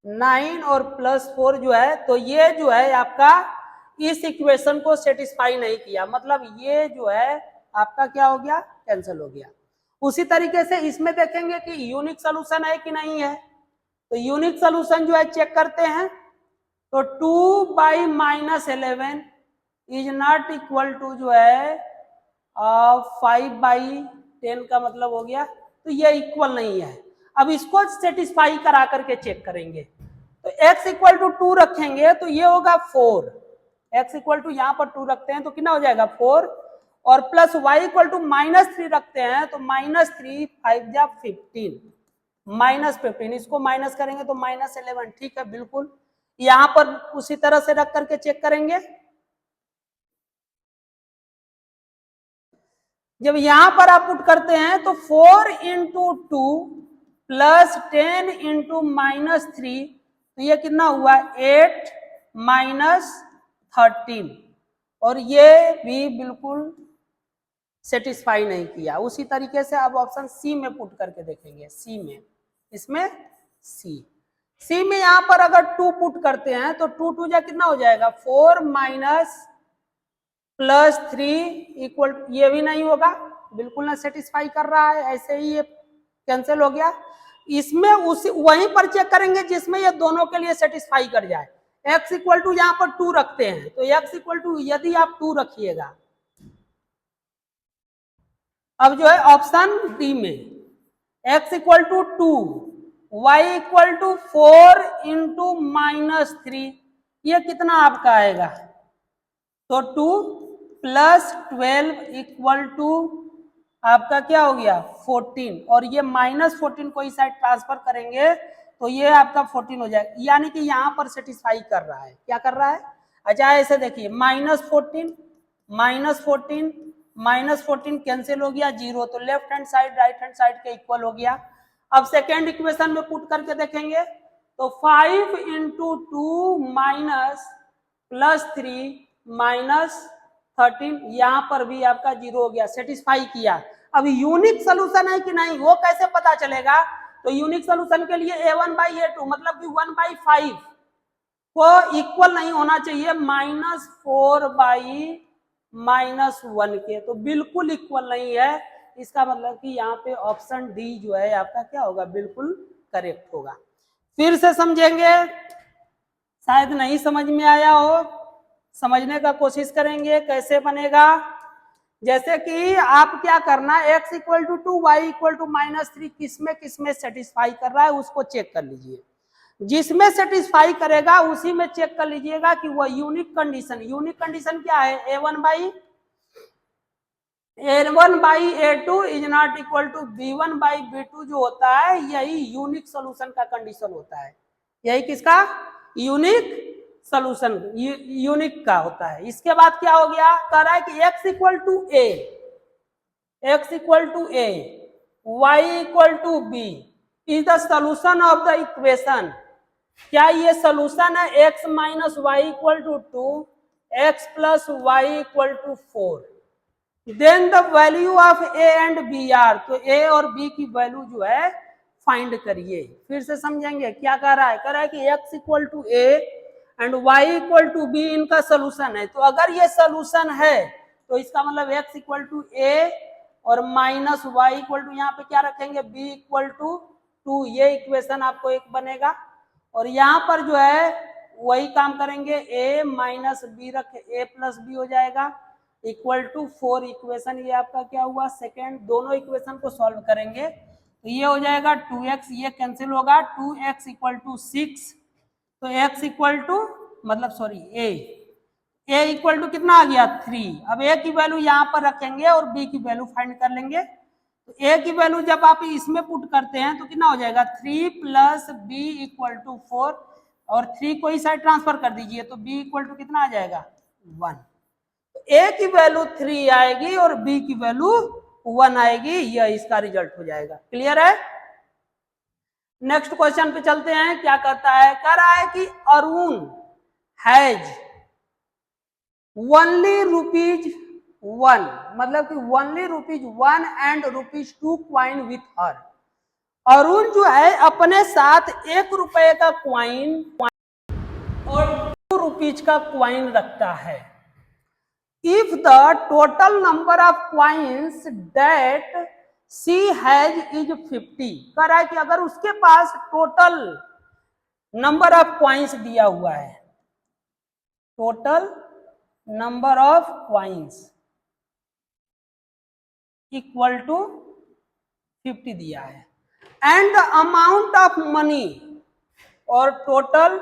Speaker 1: 9 और प्लस 4 जो है, तो ये जो है आपका इस इक्वेशन को सेटिस्फाई नहीं किया, मतलब ये जो है आपका क्या हो गया, कैंसिल हो गया। उसी तरीके से इसमें देखेंगे कि यूनिक सोल्यूशन है कि नहीं है, तो यूनिक सोल्यूशन जो है चेक करते हैं, तो 2/-11 इज नॉट इक्वल टू जो है 5/10 का मतलब हो गया, तो ये इक्वल नहीं है। अब इसको सेटिस्फाई करा करके चेक करेंगे, तो x इक्वल टू 2 रखेंगे तो ये होगा 4, x इक्वल टू यहाँ पर 2 रखते हैं तो कितना हो जाएगा 4, और प्लस y इक्वल टू -3 रखते हैं तो -3 5 जा 15, -15, इसको माइनस करेंगे तो -11, ठीक है, बिल्कुल यहां पर उसी तरह से रख करके चेक करेंगे। जब यहां पर आप पुट करते हैं तो 4 इंटू 2 प्लस 10 इंटू -3, तो ये कितना हुआ 8 -13, और ये भी बिल्कुल सेटिस्फाई नहीं किया। उसी तरीके से अब ऑप्शन सी में पुट करके देखेंगे, सी में, इसमें सी में यहां पर अगर 2 पुट करते हैं तो 2 2 जा कितना हो जाएगा 4 प्लस 3 इक्वल, ये भी नहीं होगा, बिल्कुल ना सेटिस्फाई कर रहा है, ऐसे ही ये कैंसिल हो गया। इसमें उसी वहीं पर चेक करेंगे जिसमें ये दोनों के लिए सेटिस्फाई कर जाए। x इक्वल टू यहाँ पर 2 रखते हैं, तो x इक्वल टू यदि आप 2 रखिएगा, अब जो है ऑप्शन डी में x equal to 2, y equal to 4 into -3, ये कितना आपका आएगा, तो 2 प्लस 12 इक्वल टू आपका क्या हो गया 14, और ये -14 को इस साइड ट्रांसफर करेंगे तो ये आपका 14 हो जाएगा, यानी कि यहाँ पर सेटिस्फाई कर रहा है। क्या कर रहा है, अच्छा ऐसे देखिए, -14 -14 कैंसिल हो गया 0, तो left hand side right hand side के इक्वल हो गया। अब सेकेंड इक्वेशन में पुट करके देखेंगे तो 5 इंटू 2 +3 -13, यहां पर भी आपका 0 हो गया, सेटिस्फाई किया। अब यूनिक सोल्यूशन है कि नहीं वो कैसे पता चलेगा, तो यूनिक सोल्यूशन के लिए a1/a2 मतलब कि 1/5 को इक्वल नहीं होना चाहिए -4/-1 के, तो बिल्कुल इक्वल नहीं है, इसका मतलब कि यहाँ पे ऑप्शन डी जो है आपका क्या होगा, बिल्कुल करेक्ट होगा। फिर से समझेंगे, शायद नहीं समझ में आया हो, समझने का कोशिश करेंगे कैसे बनेगा। जैसे कि आप क्या करना, x equal to 2 y equal to -3 किसमें सेटिस्फाई कर रहा है उसको चेक कर लीजिए, जिसमें सेटिस्फाई करेगा उसी में चेक कर लीजिएगा कि वह यूनिक कंडीशन क्या है, A1 by A2 is not equal to B1 by B2 जो होता है, यही यूनिक सोल्यूशन का कंडीशन होता है। यही किसका? यूनिक सोल्यूशन, यूनिक का होता है। इसके बाद क्या हो गया, कह रहा है कि x equal to A, x equal to A, y equal to B is the solution of the equation. क्या ये सोल्यूशन है? x minus y equal to 2, x plus y equal to 4। Then the value of a and b are, तो a और b की वैल्यू जो है find करिए। फिर से समझेंगे क्या कह रहा है, कह रहा है कि x equal to a and y equal to b इनका सोल्यूशन है। तो अगर ये सोल्यूशन है तो इसका मतलब x इक्वल टू a और माइनस वाई इक्वल टू, यहाँ पे क्या रखेंगे, b इक्वल टू 2, ये इक्वेशन आपको एक बनेगा। और यहाँ पर जो है वही काम करेंगे, a माइनस बी रखे, a प्लस बी हो जाएगा इक्वल टू 4। इक्वेशन ये आपका क्या हुआ, सेकेंड। दोनों इक्वेशन को सॉल्व करेंगे तो ये हो जाएगा 2x, ये कैंसिल होगा, 2x इक्वल टू 6। तो x इक्वल टू मतलब सॉरी a इक्वल टू कितना आ गया 3। अब a की वैल्यू यहाँ पर रखेंगे और b की वैल्यू फाइंड कर लेंगे। तो a की वैल्यू जब आप इसमें पुट करते हैं तो कितना हो जाएगा, 3 प्लस b इक्वल टू 4, और 3 को इस साइड ट्रांसफर कर दीजिए तो b इक्वल टू कितना आ जाएगा 1। a की वैल्यू 3 आएगी और b की वैल्यू 1 आएगी, यह इसका रिजल्ट हो जाएगा। क्लियर है? नेक्स्ट क्वेश्चन पे चलते हैं। क्या कहता है, कह रहा है कि अरुण हैज ओनली ₹1, मतलब कि only ₹1 and ₹2 coin with her. Arun जो है अपने साथ ₹1 का क्वाइन और ₹2 का क्वाइन रखता है। If the total number of coins that she has is 50, कह रहा है कि अगर उसके पास टोटल नंबर ऑफ क्वाइंस दिया हुआ है, total number of coins equal to 50 दिया है, and the amount of money, और टोटल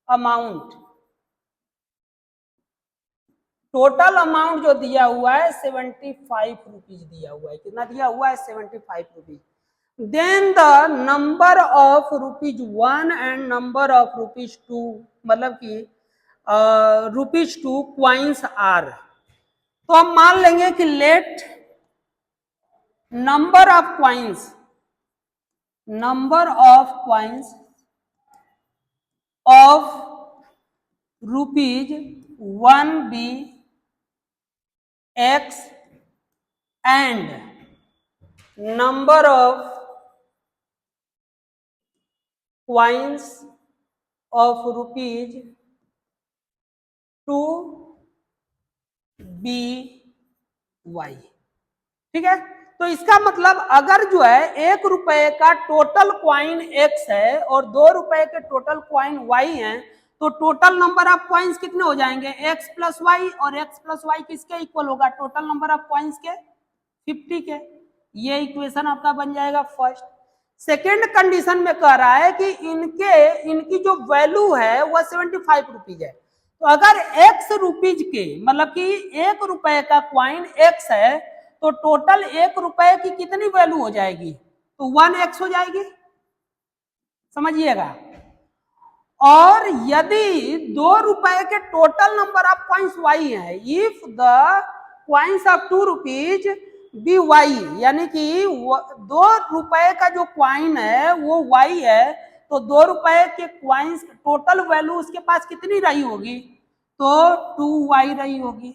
Speaker 1: अमाउंट जो दिया हुआ है 75 रुपीज दिया हुआ है। कितना दिया हुआ है, 75 rupees. Then the number of ₹1 and number of ₹2, मतलब कि ₹2 क्वाइंस आर। तो हम मान लेंगे कि let number of coins of ₹1 be x and number of coins of ₹2 b y। ठीक है, तो इसका मतलब अगर जो है ₹1 का टोटल क्वाइन x है और ₹2 के टोटल क्वाइन y हैं, तो टोटल नंबर ऑफ क्वाइंस कितने हो जाएंगे, x प्लस वाई, और x प्लस वाई किसके इक्वल होगा, टोटल नंबर ऑफ क्वाइंस के 50 के। ये इक्वेशन आपका बन जाएगा फर्स्ट। सेकेंड कंडीशन में कह रहा है कि इनकी जो वैल्यू है वह 75 रुपीज है। तो अगर x रुपीज के, मतलब कि ₹1 का क्वाइन x है, तो टोटल ₹1 की कितनी वैल्यू हो जाएगी, तो 1x हो जाएगी, समझिएगा। और यदि ₹2 के total number of coins y है, if the coins of ₹2 be y, यानी कि ₹2 का जो क्वाइन है वो y है, तो ₹2 के क्वाइंस टोटल वैल्यू उसके पास कितनी रही होगी, तो 2y रही होगी।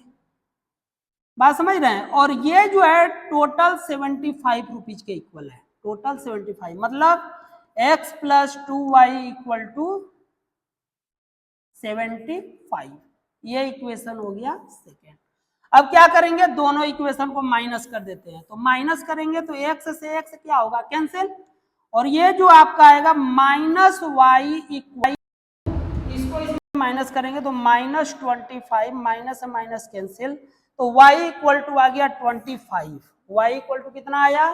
Speaker 1: बात समझ रहे हैं? और ये जो है टोटल 75 रुपीज के इक्वल है, टोटल 75, मतलब x plus 2y equal to 75। ये इक्वेशन हो गया सेकेंड। अब क्या करेंगे, दोनों इक्वेशन को माइनस कर देते हैं। तो माइनस करेंगे तो x से x क्या होगा, कैंसिल, और ये जो आपका आएगा माइनस वाई इक्वल, इसको इसमें माइनस करेंगे तो -25, माइनस से माइनस कैंसिल, तो y इक्वल टू आ गया 25। y इक्वल टू कितना आया,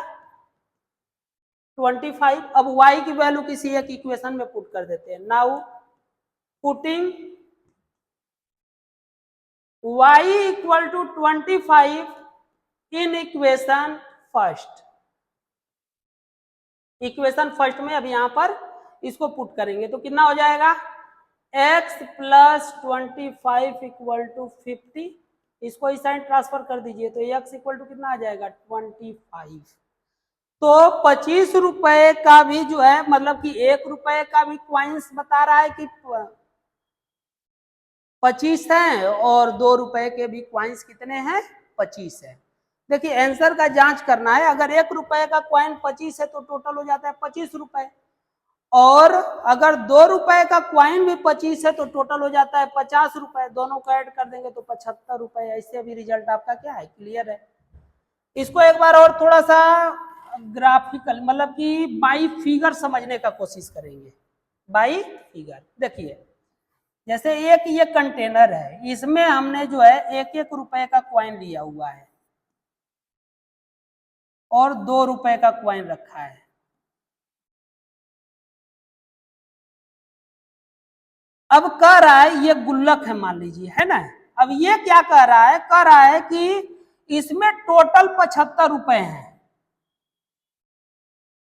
Speaker 1: 25। अब y की वैल्यू किसी एक इक्वेशन में पुट कर देते हैं। Now putting y equal to 25 in equation first, equation first में अब यहां पर इसको पुट करेंगे तो कितना हो जाएगा, x प्लस 25 इक्वल टू 50, इसको इस साइड ट्रांसफर कर दीजिए तो x इक्वल टू कितना आ जाएगा 25। तो 25 रुपए का भी जो है मतलब कि 1 रुपए का भी क्वाइंस बता रहा है कि 25 है और 2 रुपए के भी क्वाइंस कितने हैं 25 है। देखिए आंसर का जांच करना है, अगर 1 रुपए का क्वाइन 25 है तो टोटल हो जाता है 25 रुपए, और अगर 2 रुपए का क्वाइन भी 25 है तो टोटल हो जाता है 50 रुपए, दोनों को ऐड कर देंगे तो 75 रुपए। ऐसे भी रिजल्ट आपका क्या है, क्लियर है। इसको एक बार और थोड़ा सा ग्राफिकल मतलब कि बाई फिगर समझने का कोशिश करेंगे। बाई फिगर देखिए, जैसे एक ये कंटेनर है, इसमें हमने जो है 1-1 रुपए का क्वाइन लिया हुआ है और 2 रुपए का क्वाइन रखा है। अब कह रहा है ये गुल्लक है मान लीजिए, है ना। अब ये क्या कह रहा है कि इसमें टोटल 75 रुपए हैं,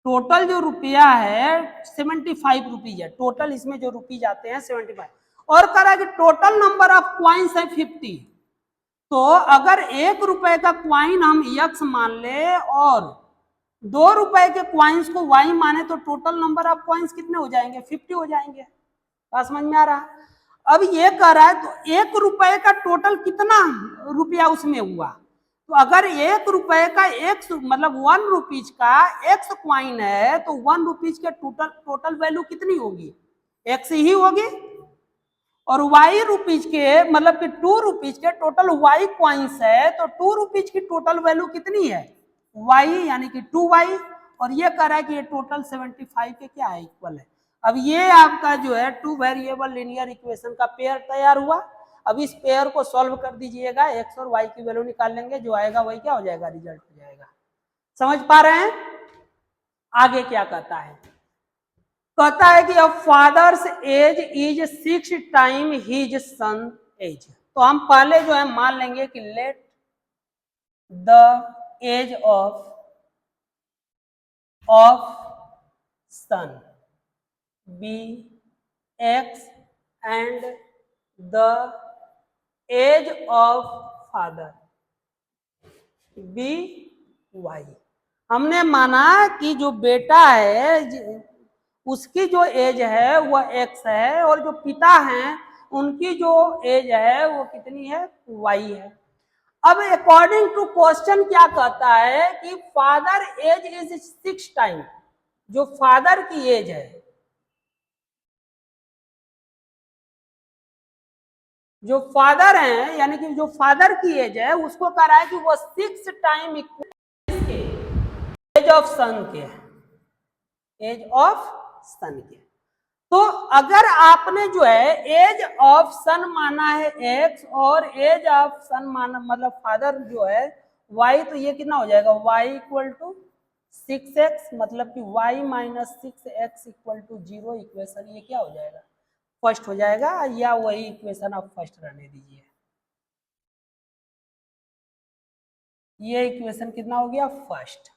Speaker 1: टोटल जो रुपया है 75 रुपीज है, टोटल इसमें जो रुपीज आते हैं 75, और कह रहा है कि टोटल नंबर ऑफ क्वाइंस है 50। तो अगर 1 रुपए का क्वाइन हम x मान ले और 2 रुपए के क्वाइंस को y माने तो टोटल नंबर ऑफ क्वाइंस कितने हो जाएंगे 50 हो जाएंगे। बात समझ में आ रहा है। अब ये कह रहा है तो 1 रुपए का टोटल कितना रुपया उसमें हुआ, तो अगर 1 रुपए का x मतलब 1 रुपीज का x क्वाइन है तो 1 रुपीज के टोटल वैल्यू कितनी होगी, x ही होगी, और y रुपीज के मतलब कि 2 रुपीज के टोटल y क्वाइंस है तो 2 रुपीज की टोटल वैल्यू कितनी है y, यानी कि 2y, और ये कह रहा है कि ये टोटल 75 के क्या है इक्वल है। अब ये आपका जो है 2 वेरिएबल लीनियर इक्वेशन का पेयर तैयार हुआ। अब इस पेयर को सॉल्व कर दीजिएगा, x और y की वैल्यू निकाल लेंगे, जो आएगा वही क्या हो जाएगा, रिजल्ट हो जाएगा। समझ पा रहे हैं। आगे क्या कहता है, कहता है कि अब father's age is 6 time his son age. तो हम पहले जो है मान लेंगे कि let the age of son be x and the age of father be y। हमने माना कि जो बेटा है उसकी जो एज है वह x है और जो पिता हैं उनकी जो एज है वो कितनी है y है। अब अकॉर्डिंग टू क्वेश्चन क्या कहता है कि फादर एज इज 6 टाइम, जो फादर की एज है, जो फादर है यानी कि जो फादर की एज है उसको कह रहा है कि वो 6 टाइम एज ऑफ सन के, एज ऑफ सन के। तो अगर आपने जो है एज ऑफ सन माना है x और एज ऑफ सन माना मतलब फादर जो है y, तो ये कितना हो जाएगा y इक्वल टू 6x, मतलब कि y minus 6x equal to 0। Equation ये क्या हो जाएगा, फर्स्ट हो जाएगा, या वही इक्वेशन आप फर्स्ट रहने दीजिए। ये इक्वेशन कितना हो गया, फर्स्ट।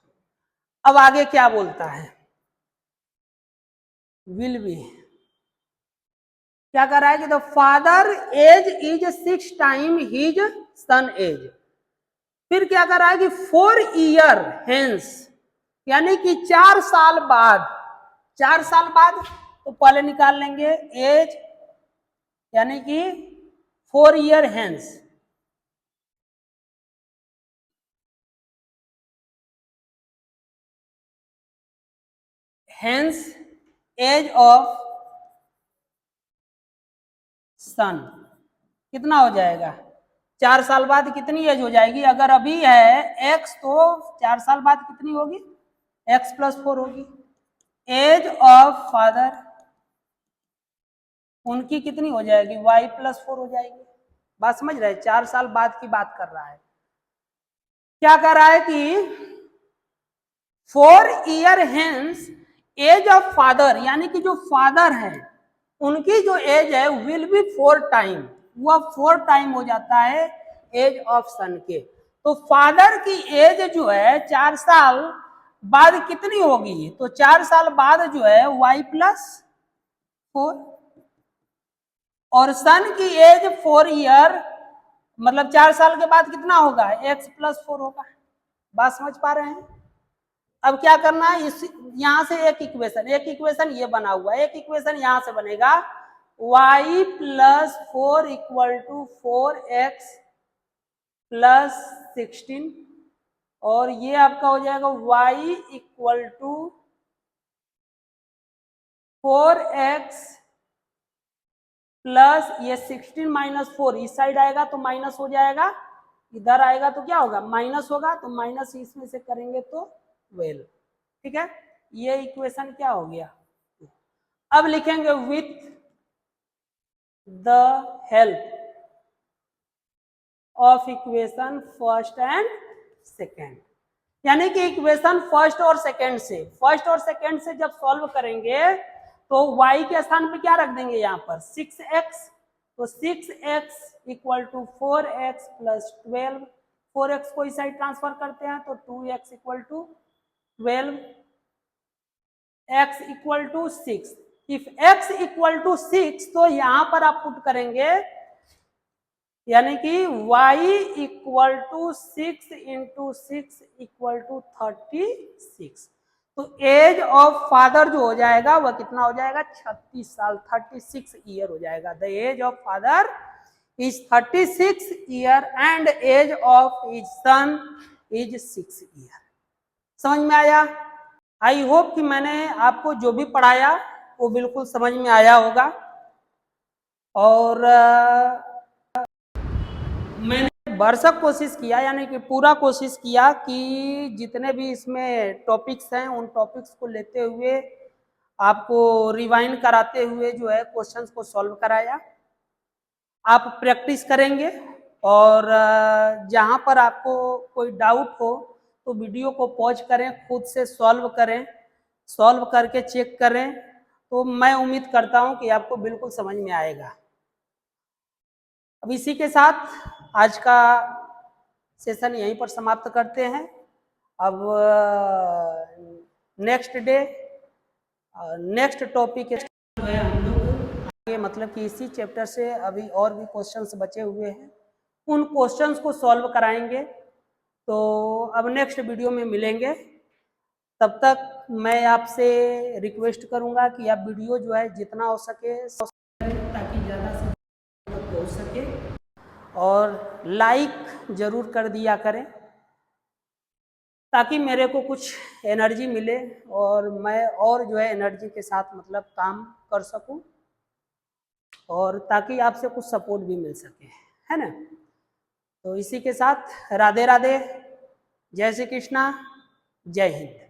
Speaker 1: अब आगे क्या बोलता है, विल बी क्या कर रहा है कि the father age is 6 time his son age. फिर क्या कर रहा है कि 4 ईयर हेंस, यानी कि 4 साल बाद, 4 साल बाद तो पहले निकाल लेंगे एज, यानी कि 4 year hence, hence age of son कितना हो जाएगा, 4 साल बाद कितनी एज हो जाएगी, अगर अभी है x तो 4 साल बाद कितनी होगी, x प्लस 4 होगी। एज ऑफ फादर उनकी कितनी हो जाएगी, y प्लस 4 हो जाएगी। बात समझ रहे हैं, 4 साल बाद की बात कर रहा है। क्या कर रहा है कि 4 year hence age of father, यानी कि जो फादर है उनकी जो एज है विल बी 4 टाइम, वह 4 टाइम हो जाता है एज ऑफ सन के। तो फादर की एज जो है 4 साल बाद कितनी होगी, तो 4 साल बाद जो है y+4, और सन की एज 4 ईयर, मतलब 4 साल के बाद कितना होगा, x+4 होगा। बात समझ पा रहे हैं। अब क्या करना है, इस यहां से एक इक्वेशन ये बना हुआ है, एक इक्वेशन यहां से बनेगा y+4 = 4x + 16, और ये आपका हो जाएगा y = 4x प्लस ये 16 - 4 इस साइड आएगा तो माइनस हो जाएगा, इधर आएगा तो क्या होगा, माइनस होगा, तो माइनस इसमें से करेंगे तो 12। ठीक है, ये इक्वेशन क्या हो गया। अब लिखेंगे with the help of equation first and second, यानी कि इक्वेशन फर्स्ट और सेकेंड से जब सॉल्व करेंगे तो y के स्थान पे क्या रख देंगे, यहाँ पर 6x, तो 6x = 4x + 12, 4x को इस साइड ट्रांसफर करते हैं तो 2x = 12, x = 6। इफ x = 6 तो यहाँ पर आप पुट करेंगे, यानी कि y = 6 × 6 = 36, तो एज ऑफ फादर जो हो जाएगा वह कितना हो जाएगा, 36 साल, 36 ईयर हो जाएगा। The age of father is 36 year and age of his son is 6 year. समझ में आया। आई होप कि मैंने आपको जो भी पढ़ाया वो बिल्कुल समझ में आया होगा, और मैंने भरसक कोशिश किया, यानी कि पूरा कोशिश किया कि जितने भी इसमें टॉपिक्स हैं उन टॉपिक्स को लेते हुए आपको रिवाइंड कराते हुए जो है क्वेश्चंस को सॉल्व कराया। आप प्रैक्टिस करेंगे, और जहां पर आपको कोई डाउट हो तो वीडियो को पॉज करें, खुद से सॉल्व करें, सॉल्व करके चेक करें, तो मैं उम्मीद करता हूं कि आपको बिल्कुल समझ में आएगा। अब इसी के साथ आज का सेशन यहीं पर समाप्त करते हैं। अब नेक्स्ट डे नेक्स्ट टॉपिक जो है हम लोग आगे, मतलब कि इसी चैप्टर से अभी और भी क्वेश्चंस बचे हुए हैं, उन क्वेश्चंस को सॉल्व कराएंगे। तो अब नेक्स्ट वीडियो में मिलेंगे, तब तक मैं आपसे रिक्वेस्ट करूंगा कि आप वीडियो जो है जितना हो सके ताकि ज़्यादा से तक पहुँच सके, और लाइक जरूर कर दिया करें ताकि मेरे को कुछ एनर्जी मिले और मैं और जो है एनर्जी के साथ मतलब काम कर सकूं, और ताकि आपसे कुछ सपोर्ट भी मिल सके, है ना। तो इसी के साथ राधे राधे, जय श्री कृष्णा, जय हिंद।